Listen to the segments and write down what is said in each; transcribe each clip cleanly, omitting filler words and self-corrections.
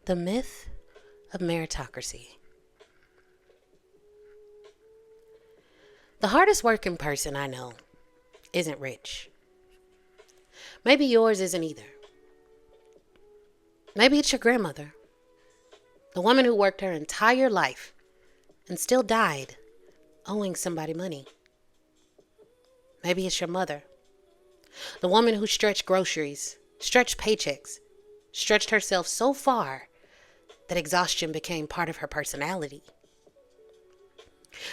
The Myth of Meritocracy. The hardest working person I know isn't rich. Maybe yours isn't either. Maybe it's your grandmother, the woman who worked her entire life and still died owing somebody money. Maybe it's your mother, the woman who stretched groceries, stretched paychecks, stretched herself so far that exhaustion became part of her personality.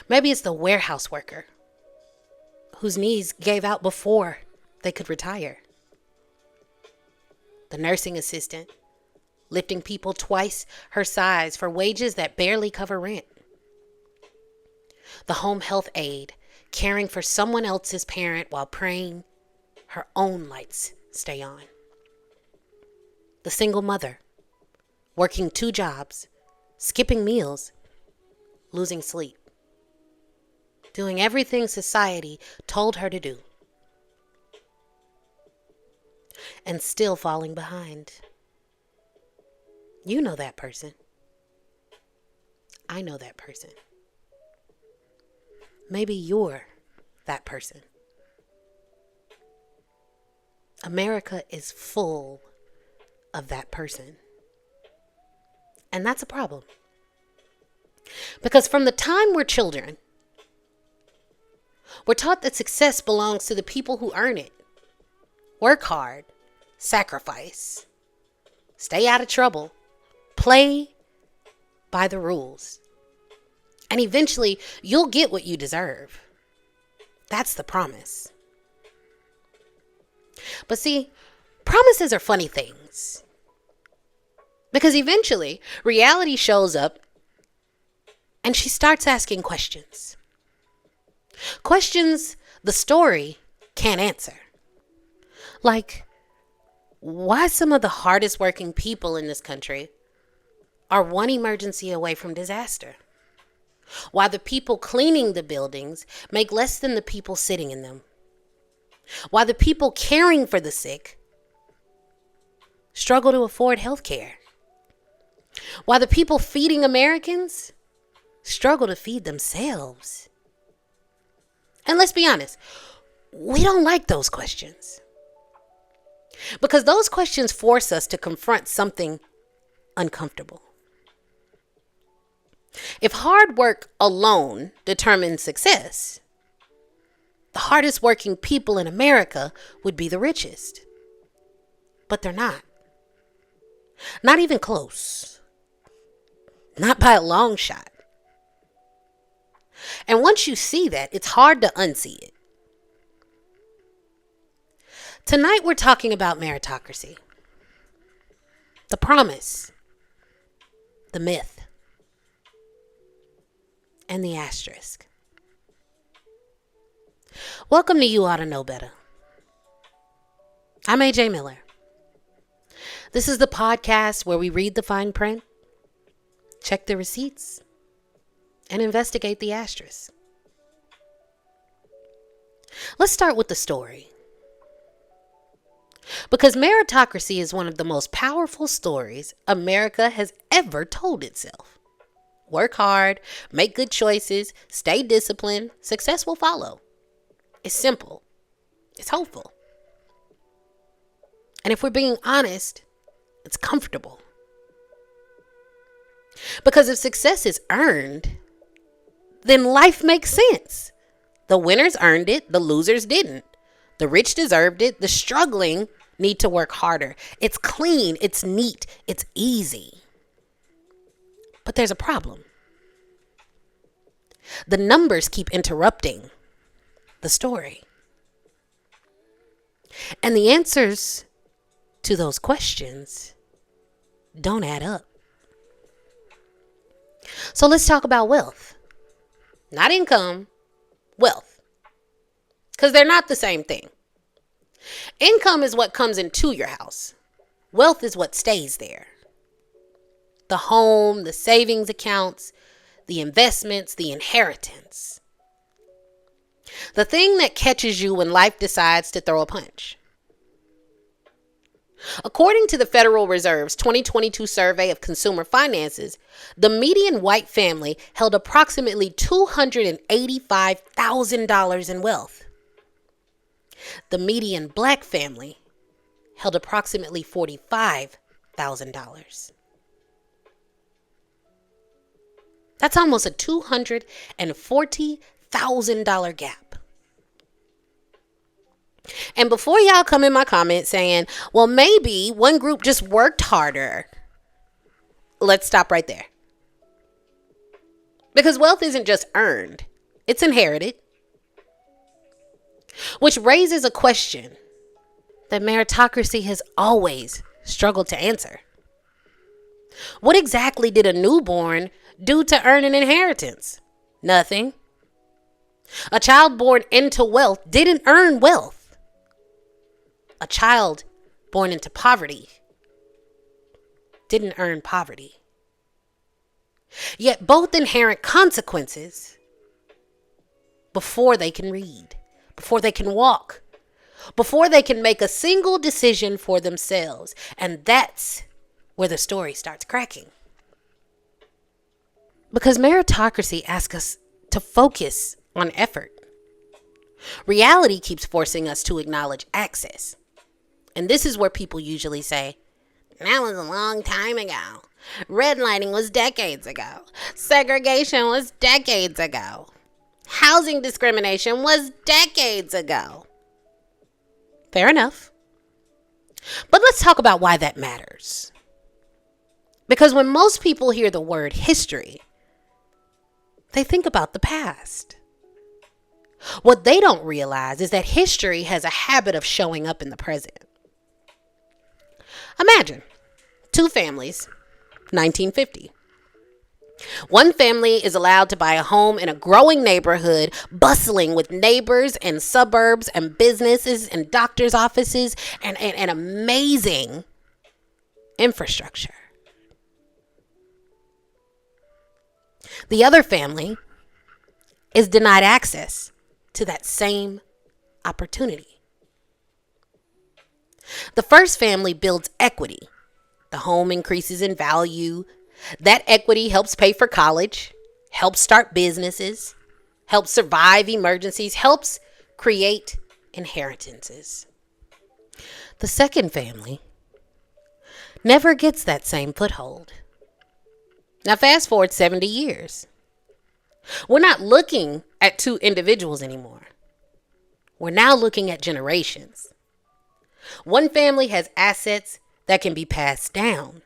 Maybe it's the warehouse worker whose knees gave out before they could retire. The nursing assistant lifting people twice her size for wages that barely cover rent. The home health aide caring for someone else's parent while praying her own lights stay on. The single mother working 2 jobs, skipping meals, losing sleep, doing everything society told her to do, and still falling behind. You know that person. I know that person. Maybe you're that person. America is full of that person. And that's a problem. Because from the time we're children, we're taught that success belongs to the people who earn it. Work hard, sacrifice, stay out of trouble, play by the rules. And eventually, you'll get what you deserve. That's the promise. But see, promises are funny things. Because eventually, reality shows up and she starts asking questions. Questions the story can't answer. Like, why some of the hardest working people in this country are one emergency away from disaster. Why the people cleaning the buildings make less than the people sitting in them. Why the people caring for the sick struggle to afford health care. Why the people feeding Americans struggle to feed themselves. And let's be honest, we don't like those questions. Because those questions force us to confront something uncomfortable. If hard work alone determines success, the hardest working people in America would be the richest. But they're not. Not even close. Not by a long shot. And once you see that, it's hard to unsee it. Tonight we're talking about meritocracy. The promise. The myth. And the asterisk. Welcome to You Oughta Know Betta. I'm AJ Miller. This is the podcast where we read the fine print, check the receipts, and investigate the asterisk. Let's start with the story. Because meritocracy is one of the most powerful stories America has ever told itself. Work hard, make good choices, stay disciplined, success will follow. It's simple. It's hopeful. And if we're being honest, it's comfortable. Because if success is earned, then life makes sense. The winners earned it, the losers didn't. The rich deserved it, the struggling need to work harder. It's clean, it's neat, it's easy. But there's a problem. The numbers keep interrupting the story. And the answers to those questions don't add up. So let's talk about wealth. Not income, wealth. Because they're not the same thing. Income is what comes into your house. Wealth is what stays there. The home, the savings accounts, the investments, the inheritance. The thing that catches you when life decides to throw a punch. According to the Federal Reserve's 2022 survey of consumer finances, the median white family held approximately $285,000 in wealth. The median black family held approximately $45,000. That's almost a $240,000 gap. And before y'all come in my comments saying, well, maybe one group just worked harder, let's stop right there. Because wealth isn't just earned, it's inherited. Which raises a question that meritocracy has always struggled to answer. What exactly did a newborn do to earn an inheritance? Nothing. A child born into wealth didn't earn wealth. A child born into poverty didn't earn poverty. Yet both inherit consequences before they can read, before they can walk, before they can make a single decision for themselves. And that's where the story starts cracking. Because meritocracy asks us to focus on effort. Reality keeps forcing us to acknowledge access. And this is where people usually say, that was a long time ago. Redlining was decades ago. Segregation was decades ago. Housing discrimination was decades ago. Fair enough. But let's talk about why that matters. Because when most people hear the word history, they think about the past. What they don't realize is that history has a habit of showing up in the present. Imagine two families, 1950. One family is allowed to buy a home in a growing neighborhood, bustling with neighbors and suburbs and businesses and doctor's offices and amazing infrastructure. The other family is denied access to that same opportunity. The first family builds equity. The home increases in value. That equity helps pay for college, helps start businesses, helps survive emergencies, helps create inheritances. The second family never gets that same foothold. Now fast forward 70 years. We're not looking at two individuals anymore. We're now looking at generations. One family has assets that can be passed down.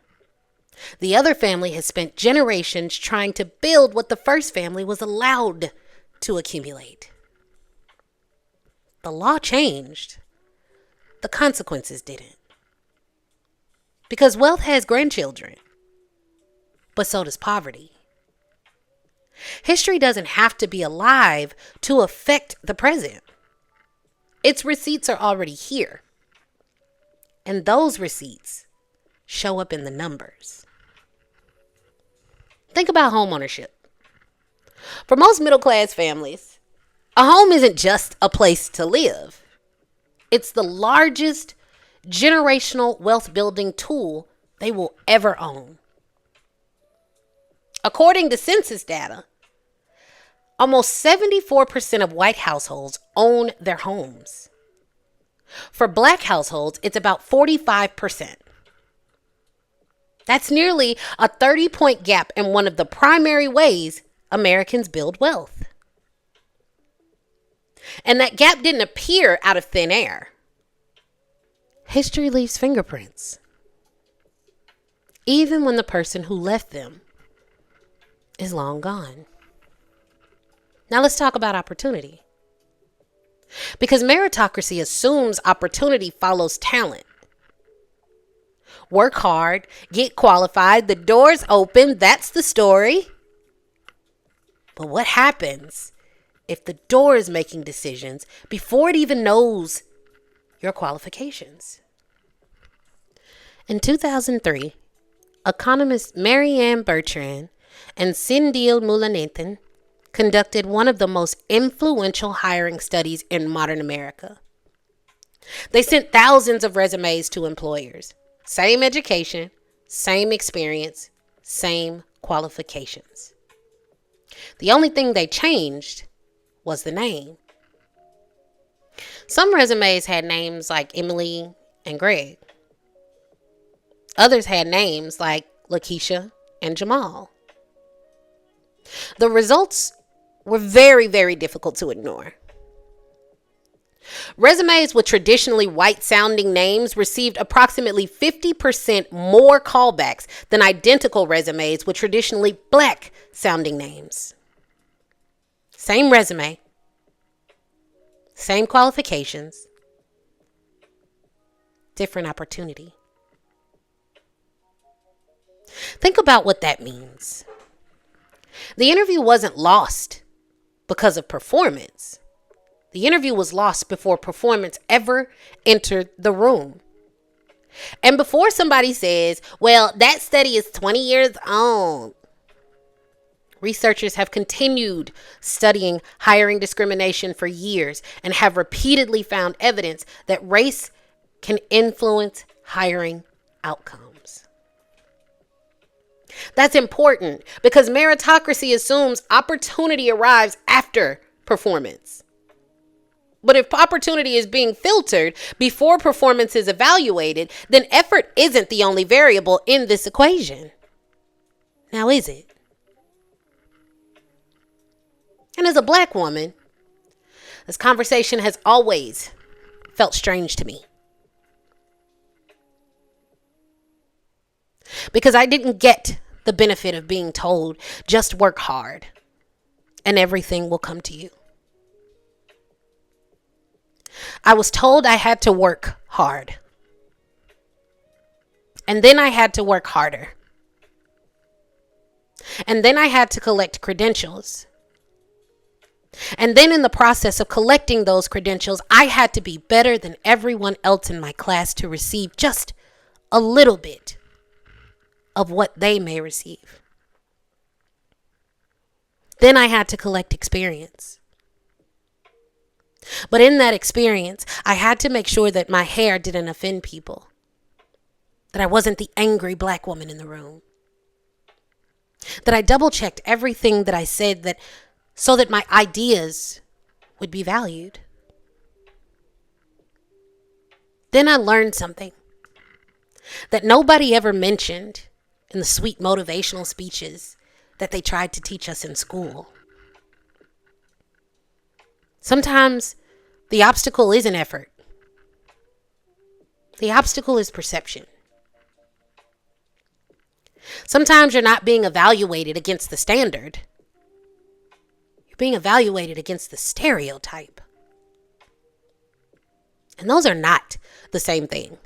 The other family has spent generations trying to build what the first family was allowed to accumulate. The law changed. The consequences didn't. Because wealth has grandchildren, but so does poverty. History doesn't have to be alive to affect the present. Its receipts are already here. And those receipts show up in the numbers. Think about home ownership. For most middle-class families, a home isn't just a place to live. It's the largest generational wealth-building tool they will ever own. According to census data, almost 74% of white households own their homes. For black households, it's about 45%. That's nearly a 30-point gap in one of the primary ways Americans build wealth. And that gap didn't appear out of thin air. History leaves fingerprints, even when the person who left them is long gone. Now let's talk about opportunity. Because meritocracy assumes opportunity follows talent. Work hard, get qualified, the doors open, that's the story. But what happens if the door is making decisions before it even knows your qualifications? In 2003, economists Mary Ann Bertrand and Cindil Mulanathan conducted one of the most influential hiring studies in modern America. They sent thousands of resumes to employers. Same education, same experience, same qualifications. The only thing they changed was the name. Some resumes had names like Emily and Greg. Others had names like Lakeisha and Jamal. The results were very, very difficult to ignore. Resumes with traditionally white-sounding names received approximately 50% more callbacks than identical resumes with traditionally black-sounding names. Same resume, same qualifications, different opportunity. Think about what that means. The interview wasn't lost because of performance. The interview was lost before performance ever entered the room. And before somebody says, well, that study is 20 years old. Researchers have continued studying hiring discrimination for years and have repeatedly found evidence that race can influence hiring outcomes. That's important because meritocracy assumes opportunity arrives after performance. But if opportunity is being filtered before performance is evaluated, then effort isn't the only variable in this equation. Now, is it? And as a black woman, this conversation has always felt strange to me. Because I didn't get the benefit of being told, just work hard and everything will come to you. I was told I had to work hard. And then I had to work harder. And then I had to collect credentials. And then in the process of collecting those credentials, I had to be better than everyone else in my class to receive just a little bit of what they may receive. Then I had to collect experience. But in that experience, I had to make sure that my hair didn't offend people. That I wasn't the angry black woman in the room. That I double-checked everything that I said so that my ideas would be valued. Then I learned something that nobody ever mentioned in the sweet motivational speeches that they tried to teach us in school. Sometimes the obstacle isn't effort. The obstacle is perception. Sometimes you're not being evaluated against the standard. You're being evaluated against the stereotype. And those are not the same thing.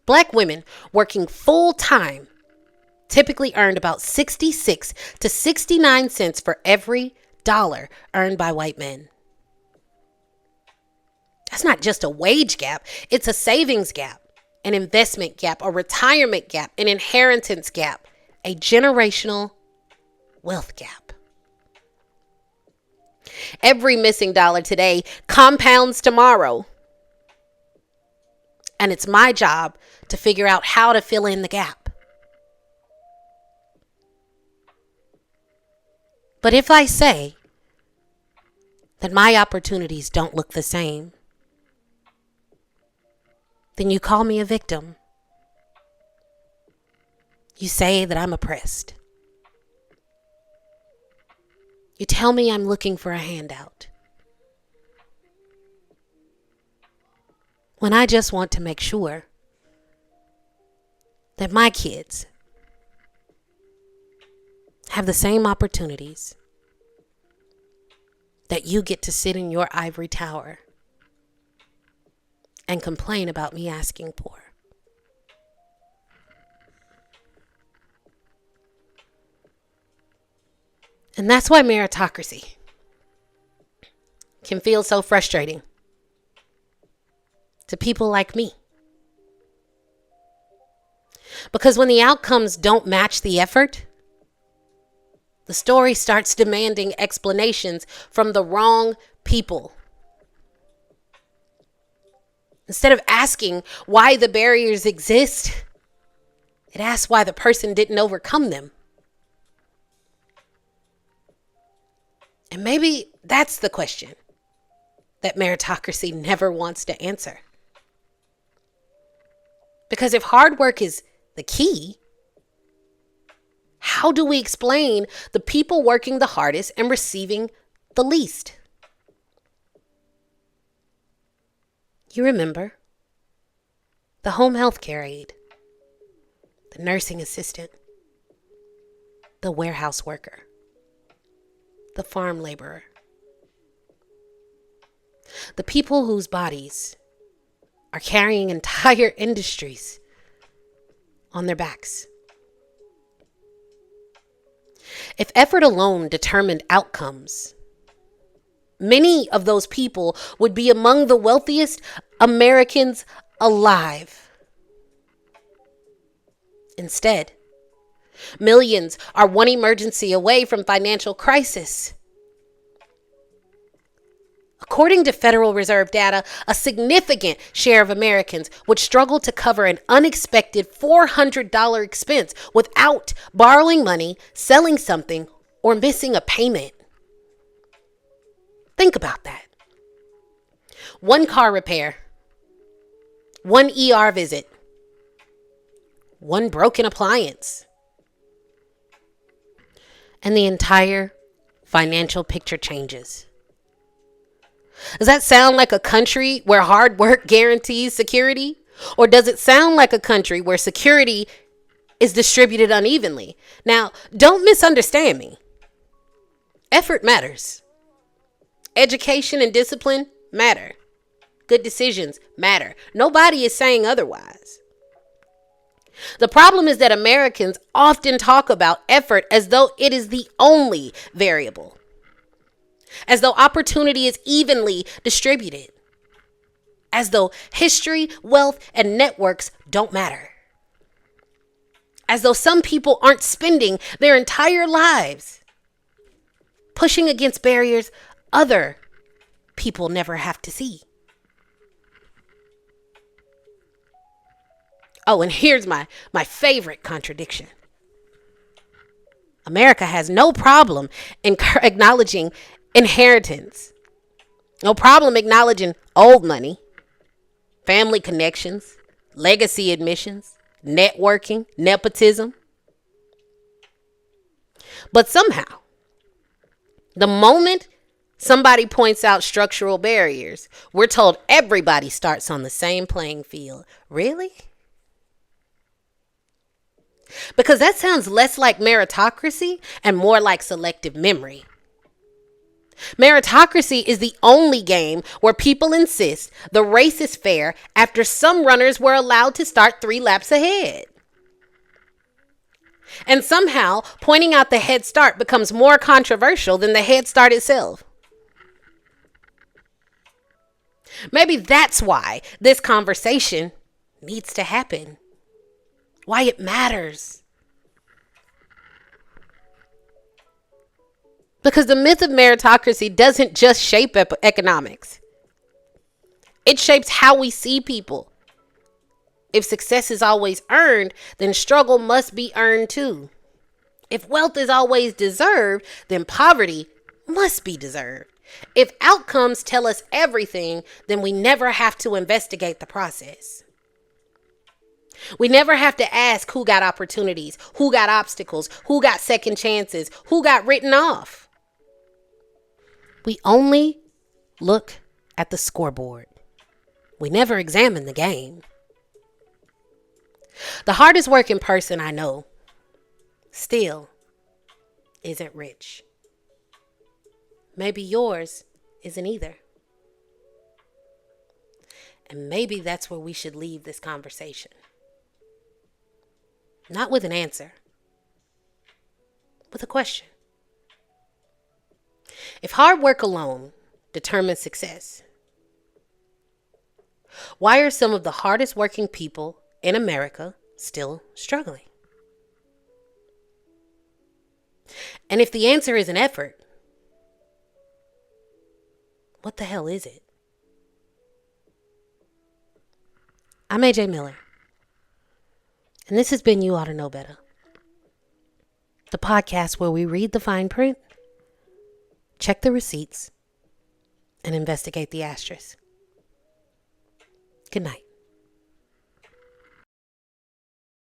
Black women working full time typically earned about 66 to 69 cents for every dollar earned by white men. That's not just a wage gap, it's a savings gap, an investment gap, a retirement gap, an inheritance gap, a generational wealth gap. Every missing dollar today compounds tomorrow. And it's my job to figure out how to fill in the gap. But if I say that my opportunities don't look the same, then you call me a victim. You say that I'm oppressed. You tell me I'm looking for a handout. When I just want to make sure that my kids have the same opportunities that you get to sit in your ivory tower and complain about me asking for. And that's why meritocracy can feel so frustrating to people like me. Because when the outcomes don't match the effort, the story starts demanding explanations from the wrong people. Instead of asking why the barriers exist, it asks why the person didn't overcome them. And maybe that's the question that meritocracy never wants to answer. Because if hard work is the key, how do we explain the people working the hardest and receiving the least? You remember the home health care aide, the nursing assistant, the warehouse worker, the farm laborer, the people whose bodies are carrying entire industries on their backs. If effort alone determined outcomes, many of those people would be among the wealthiest Americans alive. Instead, millions are one emergency away from financial crisis. According to Federal Reserve data, a significant share of Americans would struggle to cover an unexpected $400 expense without borrowing money, selling something, or missing a payment. Think about that. One car repair, one ER visit, one broken appliance, and the entire financial picture changes. Does that sound like a country where hard work guarantees security? Or does it sound like a country where security is distributed unevenly? Now, don't misunderstand me. Effort matters. Education and discipline matter. Good decisions matter. Nobody is saying otherwise. The problem is that Americans often talk about effort as though it is the only variable, as though opportunity is evenly distributed, as though history, wealth, and networks don't matter, as though some people aren't spending their entire lives pushing against barriers other people never have to see. Oh, and here's my favorite contradiction. America has no problem in acknowledging inheritance. No problem acknowledging old money, family connections, legacy admissions, networking, nepotism. But somehow, the moment somebody points out structural barriers, we're told everybody starts on the same playing field. Really? Because that sounds less like meritocracy and more like selective memory. Meritocracy is the only game where people insist the race is fair after some runners were allowed to start 3 laps ahead. And somehow, pointing out the head start becomes more controversial than the head start itself. Maybe that's why this conversation needs to happen. Why it matters. Because the myth of meritocracy doesn't just shape economics. It shapes how we see people. If success is always earned, then struggle must be earned too. If wealth is always deserved, then poverty must be deserved. If outcomes tell us everything, then we never have to investigate the process. We never have to ask who got opportunities, who got obstacles, who got second chances, who got written off. We only look at the scoreboard. We never examine the game. The hardest working person I know still isn't rich. Maybe yours isn't either. And maybe that's where we should leave this conversation. Not with an answer, with a question. If hard work alone determines success, why are some of the hardest working people in America still struggling? And if the answer is an effort, what the hell is it? I'm AJ Miller, and this has been You Oughta Know Betta, the podcast where we read the fine print, check the receipts, and investigate the asterisk. Good night.